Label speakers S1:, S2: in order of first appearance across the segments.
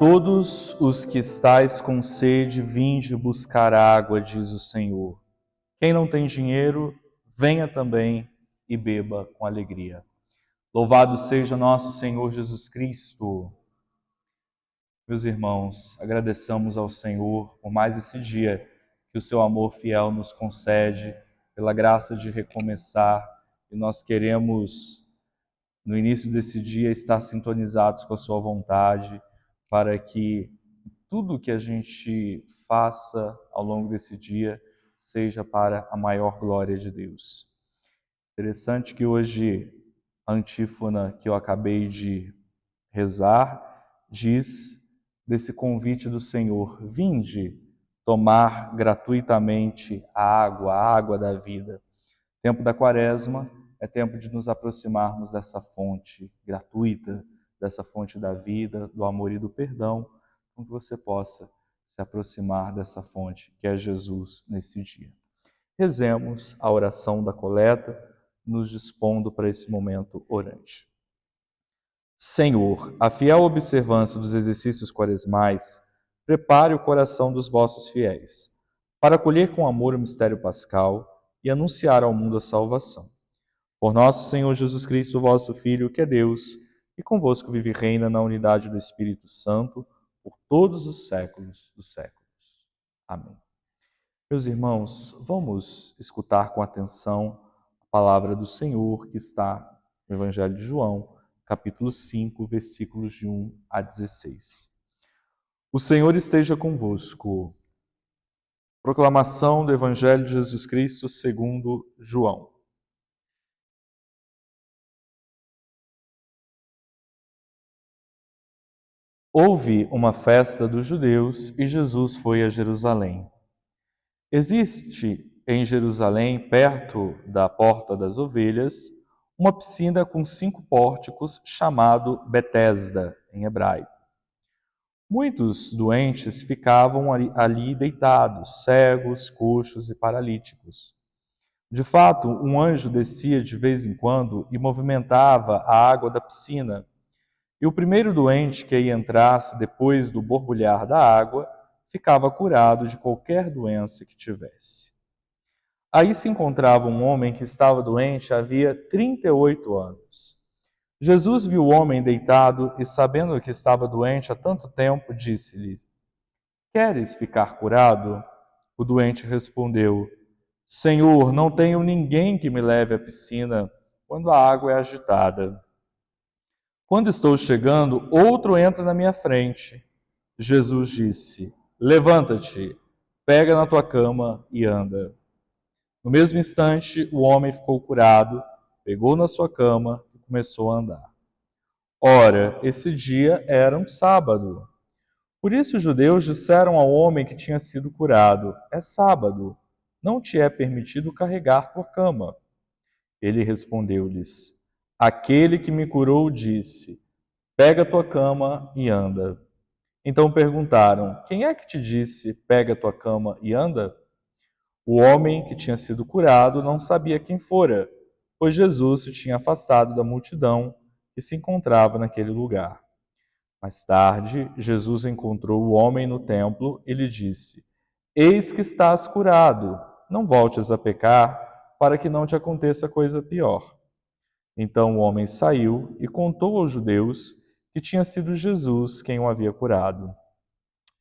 S1: Todos os que estáis com sede, vinde buscar água, diz o Senhor. Quem não tem dinheiro, venha também e beba com alegria. Louvado seja nosso Senhor Jesus Cristo. Meus irmãos, agradeçamos ao Senhor por mais esse dia que o seu amor fiel nos concede, pela graça de recomeçar, e nós queremos, no início desse dia, estar sintonizados com a sua vontade, para que tudo que a gente faça ao longo desse dia seja para a maior glória de Deus. Interessante que hoje a antífona que eu acabei de rezar diz desse convite do Senhor: vinde tomar gratuitamente a água da vida. O tempo da Quaresma é tempo de nos aproximarmos dessa fonte gratuita, dessa fonte da vida, do amor e do perdão, com que você possa se aproximar dessa fonte que é Jesus nesse dia. Rezemos a oração da coleta, nos dispondo para esse momento orante. Senhor, a fiel observância dos exercícios quaresmais prepare o coração dos vossos fiéis, para acolher com amor o mistério pascal e anunciar ao mundo a salvação. Por nosso Senhor Jesus Cristo, vosso Filho, que é Deus, e convosco vive e reina na unidade do Espírito Santo, por todos os séculos dos séculos. Amém. Meus irmãos, vamos escutar com atenção a palavra do Senhor que está no Evangelho de João, capítulo 5, versículos de 1 a 16. O Senhor esteja convosco. Proclamação do Evangelho de Jesus Cristo segundo João. Houve uma festa dos judeus e Jesus foi a Jerusalém. Existe em Jerusalém, perto da Porta das Ovelhas, uma piscina com 5 pórticos chamado Betesda, em hebraico. Muitos doentes ficavam ali deitados, cegos, coxos e paralíticos. De fato, um anjo descia de vez em quando e movimentava a água da piscina. E o primeiro doente que aí entrasse depois do borbulhar da água ficava curado de qualquer doença que tivesse. Aí se encontrava um homem que estava doente havia 38 anos. Jesus viu o homem deitado e, sabendo que estava doente há tanto tempo, disse-lhe: Queres ficar curado? O doente respondeu: Senhor, não tenho ninguém que me leve à piscina quando a água é agitada. Quando estou chegando, outro entra na minha frente. Jesus disse: Levanta-te, pega na tua cama e anda. No mesmo instante, o homem ficou curado, pegou na sua cama e começou a andar. Ora, esse dia era um sábado. Por isso os judeus disseram ao homem que tinha sido curado: É sábado, não te é permitido carregar tua cama. Ele respondeu-lhes: Aquele que me curou disse: Pega tua cama e anda. Então perguntaram: Quem é que te disse: Pega tua cama e anda? O homem que tinha sido curado não sabia quem fora, pois Jesus se tinha afastado da multidão que se encontrava naquele lugar. Mais tarde, Jesus encontrou o homem no templo e lhe disse: Eis que estás curado, não voltes a pecar, para que não te aconteça coisa pior. Então o homem saiu e contou aos judeus que tinha sido Jesus quem o havia curado.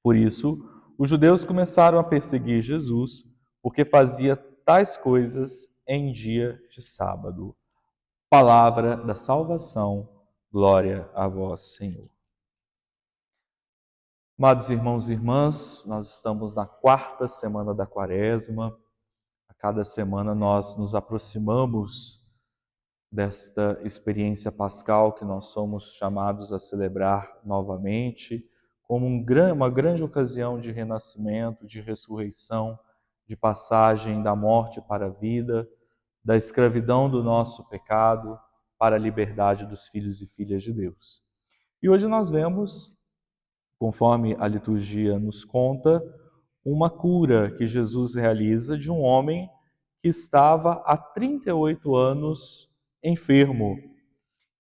S1: Por isso, os judeus começaram a perseguir Jesus, porque fazia tais coisas em dia de sábado. Palavra da salvação, glória a vós, Senhor. Amados irmãos e irmãs, nós estamos na 4ª semana da Quaresma. A cada semana nós nos aproximamos desta experiência pascal que nós somos chamados a celebrar novamente, como uma grande ocasião de renascimento, de ressurreição, de passagem da morte para a vida, da escravidão do nosso pecado para a liberdade dos filhos e filhas de Deus. E hoje nós vemos, conforme a liturgia nos conta, uma cura que Jesus realiza de um homem que estava há 38 anos enfermo.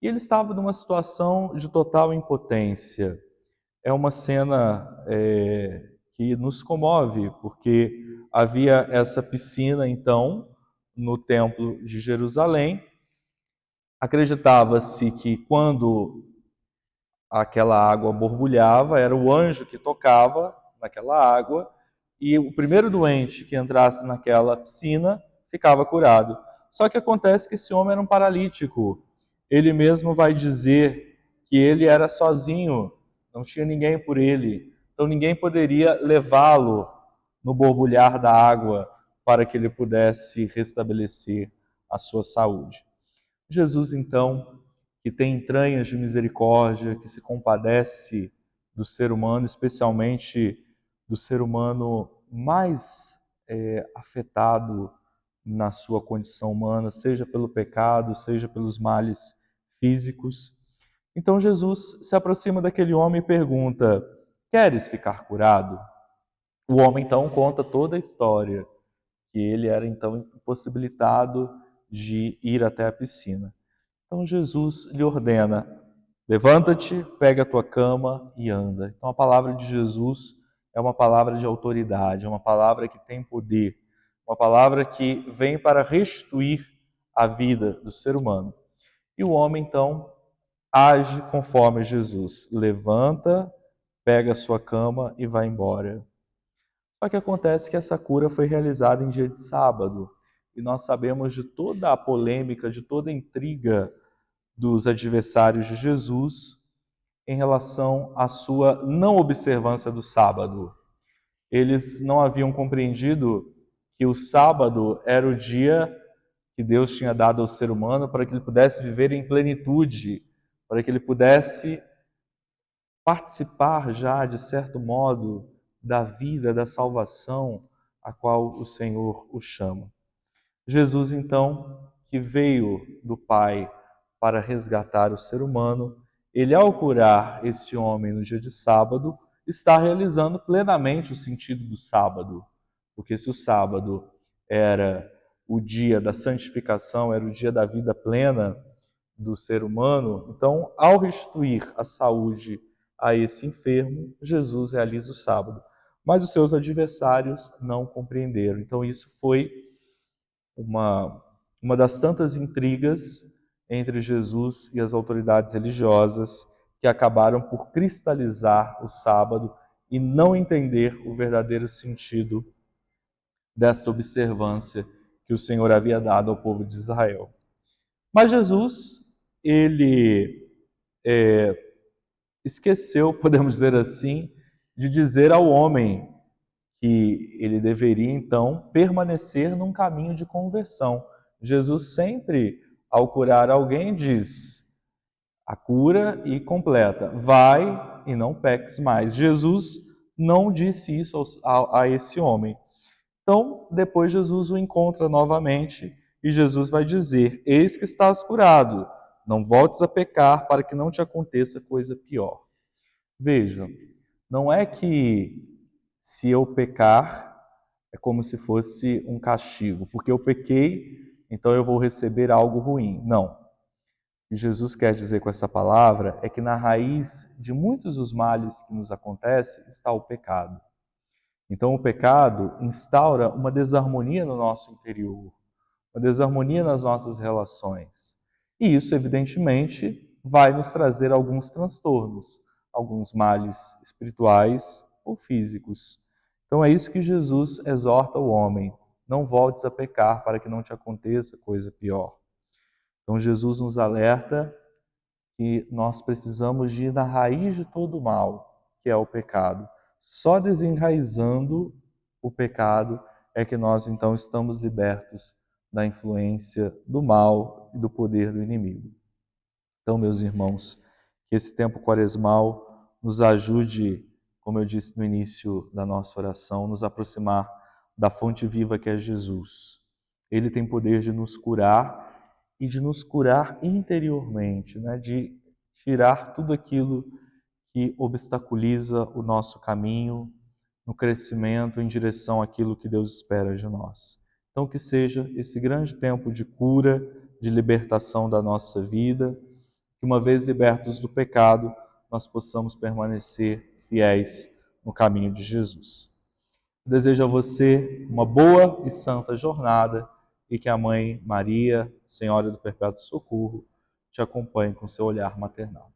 S1: E ele estava numa situação de total impotência. é uma cena que nos comove, porque havia essa piscina, então, no Templo de Jerusalém. Acreditava-se que quando aquela água borbulhava, era o anjo que tocava naquela água, e o primeiro doente que entrasse naquela piscina ficava curado. Só que acontece que esse homem era um paralítico. Ele mesmo vai dizer que ele era sozinho, não tinha ninguém por ele. Então ninguém poderia levá-lo no borbulhar da água para que ele pudesse restabelecer a sua saúde. Jesus, então, que tem entranhas de misericórdia, que se compadece do ser humano, especialmente do ser humano mais afetado na sua condição humana, seja pelo pecado, seja pelos males físicos. Então Jesus se aproxima daquele homem e pergunta: queres ficar curado? O homem então conta toda a história, que ele era então impossibilitado de ir até a piscina. Então Jesus lhe ordena: levanta-te, pega a tua cama e anda. Então a palavra de Jesus é uma palavra de autoridade, é uma palavra que tem poder, uma palavra que vem para restituir a vida do ser humano. E o homem então age conforme Jesus. Levanta, pega a sua cama e vai embora. Só que acontece que essa cura foi realizada em dia de sábado. E nós sabemos de toda a polêmica, de toda a intriga dos adversários de Jesus em relação à sua não observância do sábado. Eles não haviam compreendido que o sábado era o dia que Deus tinha dado ao ser humano para que ele pudesse viver em plenitude, para que ele pudesse participar já, de certo modo, da vida, da salvação a qual o Senhor o chama. Jesus, então, que veio do Pai para resgatar o ser humano, ele, ao curar esse homem no dia de sábado, está realizando plenamente o sentido do sábado. Porque se o sábado era o dia da santificação, era o dia da vida plena do ser humano, então, ao restituir a saúde a esse enfermo, Jesus realiza o sábado. Mas os seus adversários não compreenderam. Então, isso foi uma das tantas intrigas entre Jesus e as autoridades religiosas que acabaram por cristalizar o sábado e não entender o verdadeiro sentido desta observância que o Senhor havia dado ao povo de Israel. Mas Jesus, ele esqueceu, podemos dizer assim, de dizer ao homem que ele deveria então permanecer num caminho de conversão. Jesus sempre, ao curar alguém, diz a cura e completa: vai e não peques mais. Jesus não disse isso a esse homem. Então, depois Jesus o encontra novamente e Jesus vai dizer: eis que estás curado, não voltes a pecar para que não te aconteça coisa pior. Veja, não é que se eu pecar é como se fosse um castigo, porque eu pequei, então eu vou receber algo ruim. Não. O que Jesus quer dizer com essa palavra é que na raiz de muitos dos males que nos acontecem está o pecado. Então o pecado instaura uma desarmonia no nosso interior, uma desarmonia nas nossas relações. E isso, evidentemente, vai nos trazer alguns transtornos, alguns males espirituais ou físicos. Então é isso que Jesus exorta o homem: não voltes a pecar para que não te aconteça coisa pior. Então Jesus nos alerta que nós precisamos de ir na raiz de todo o mal, que é o pecado. Só desenraizando o pecado é que nós então estamos libertos da influência do mal e do poder do inimigo. Então, meus irmãos, que esse tempo quaresmal nos ajude, como eu disse no início da nossa oração, nos aproximar da fonte viva que é Jesus. Ele tem poder de nos curar e de nos curar interiormente, né? De tirar tudo aquilo que obstaculiza o nosso caminho no crescimento em direção àquilo que Deus espera de nós. Então, que seja esse grande tempo de cura, de libertação da nossa vida, que uma vez libertos do pecado, nós possamos permanecer fiéis no caminho de Jesus. Desejo a você uma boa e santa jornada e que a Mãe Maria, Senhora do Perpétuo Socorro, te acompanhe com seu olhar maternal.